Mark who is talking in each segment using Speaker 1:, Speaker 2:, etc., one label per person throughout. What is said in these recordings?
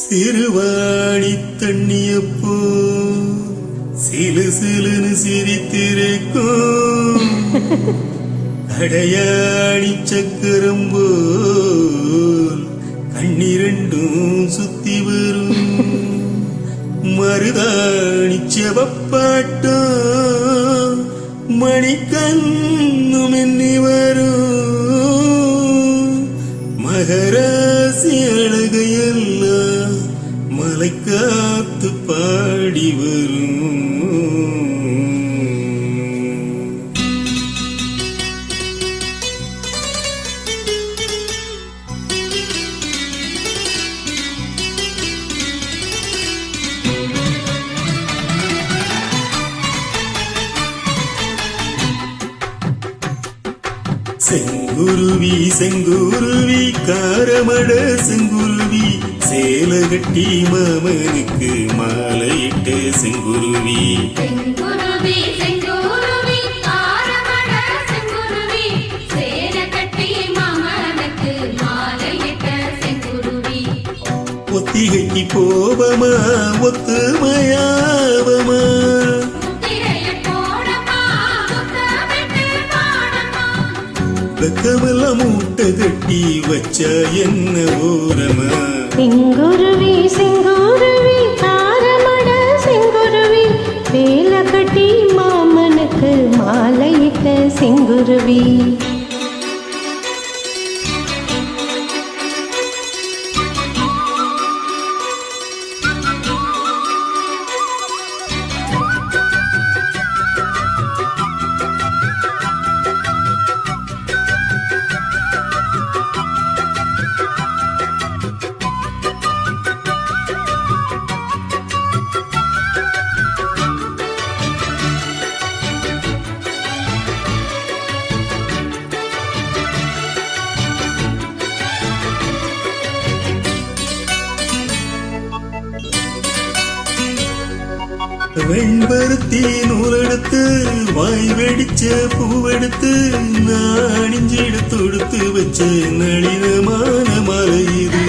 Speaker 1: சிறுவாணி தண்ணியப்போ சிலு சிலுன்னு சிரித்திருக்கும் அடையாணி சக்கரம் போல் கண்ணிரண்டும் சுத்தி வரும் மருதாணி செவப்பாட்டம் மணிக்கண்ணும் எண்ணி வரும் மகராசி அழகையெல்லாம் மலை காத்து பாடி வரும். செங்குருவி செங்குருவி காரமட செங்குருவி சேல கட்டி மாமனுக்கு மாலையிட்ட செங்குருவி
Speaker 2: செங்குருவி செங்குருவி காரமட செங்குருவி சேல கட்டி மாமனுக்கு மாலையிட்ட செங்குருவி
Speaker 1: ஒத்திகைக்கு போவமா ஒத்துமையாவமா வெக்கமெல்லாம் மூட்டை கட்டி வச்ச என்ன ஓரமா
Speaker 3: செங்குருவி செங்குருவி காரமட செங்குருவி வேலை கட்டி மாமனுக்கு மாலையிட்ட செங்குருவி
Speaker 1: வெண்பருத்தி நூலெடுத்து வாய் வெடிச்ச பூவெடுத்து நாணிஞ்சிட தொடுத்து வச்ச நளினமான மலை இது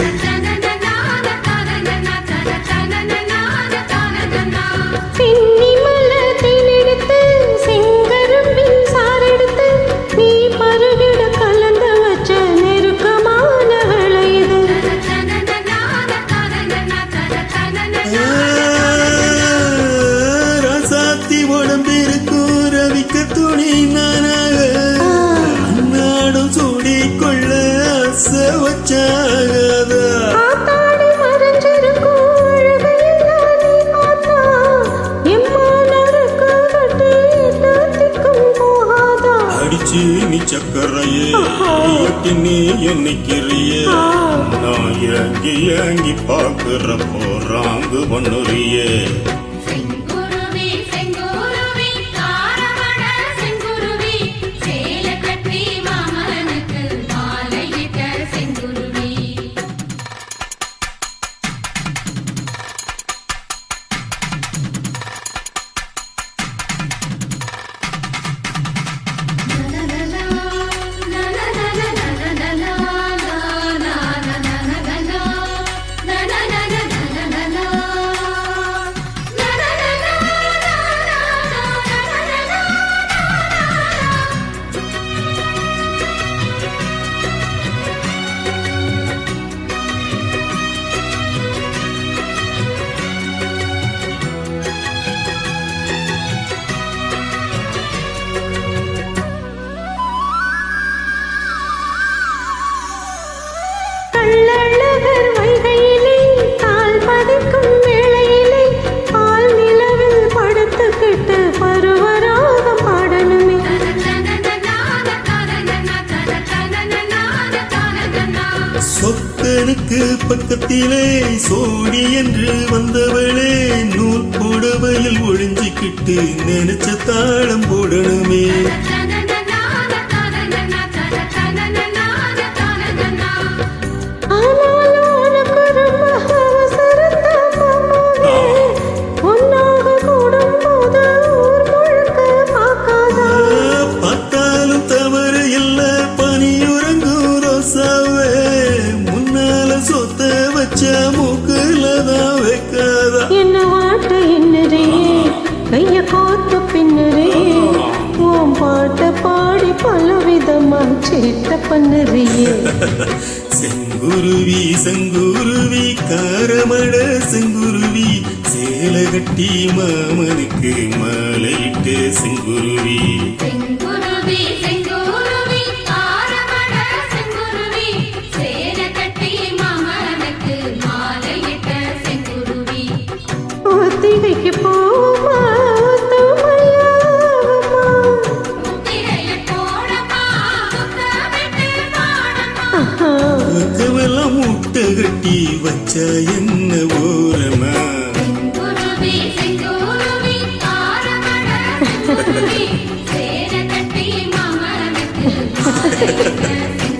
Speaker 3: பின்னி மலத்தில் எடுத்து செங்கரும்பின் சாரெடுத்து நீ பருகிட கலந்து வச்ச நெருக்கமான வேலை இது
Speaker 1: ராசாத்தி உடம்பிருக்கும் ரவிக்க துணி நானாக அன்னாடும் சூடிக்கொள்ள ஆசை வச்சாகதா
Speaker 3: ஆத்தாடி மறைஞ்சிருக்கும் அழகையெல்லாம் நீ பார்த்தா எம்மானருக்கு கட்டி திக்கும் போகாதா
Speaker 1: அடிச்சு நீ சக்கரையே நீ என்னைக்கிறியே நான் இறங்கி இறங்கி பார்க்கிறப்போ ராங்கு பண்ணுறியே
Speaker 2: செங்குருவி செங்குருவி காரமட செங்குருவி சேல கட்டி மாமனுக்கு மாலையிட்ட செங்குருவி
Speaker 3: கள்ளழகர் வைகையிலே கால் பதிக்கும் வேளையிலே பால் நிலவில் படுத்துக்கிட்டு பருவராகம் பாடணுமே
Speaker 1: சொக்கனுக்கு பக்கத்திலே சோடி என்று வந்தவளே நூல் புடவையில் ஒழிஞ்சிக்கிட்டு நினைச்ச தாளம் போடணுமே
Speaker 3: ஆனாலும் உனக்கு ரொம்ப அவசரத்தான் மாமாவே. உன்னாக கூடும்போது ஊர் முழுக்க பார்க்காதா
Speaker 1: பார்த்தாலும் தவறு இல்ல பனியுறங்கும் ரோசாவே முன்னால சொத்த வச்ச மூக்குல
Speaker 3: பண்ணுறியே
Speaker 1: செங்குருவி செங்குருவி காரமட செங்குருவி சேலை கட்டி மாமனுக்கு மாலையிட்ட செங்குருவி
Speaker 2: செங்குருவி செங்குருவி ஆரமட செங்குருவி சேலை கட்டி மாமனுக்கு மாலையிட்ட செங்குருவி
Speaker 3: ஒத்திகைக்கு போமா
Speaker 2: முத்திரைய போடமா முத்தமிட்டு பாடமா
Speaker 1: பக்கமெல்லாம் முட்டை கட்டி வச்சா என்ன ஓரமா
Speaker 2: செங்குருவி செங்குருவி ஆரமட செங்குருவி சேலை கட்டி மாமனுக்கு மாலையிட்ட செங்குருவி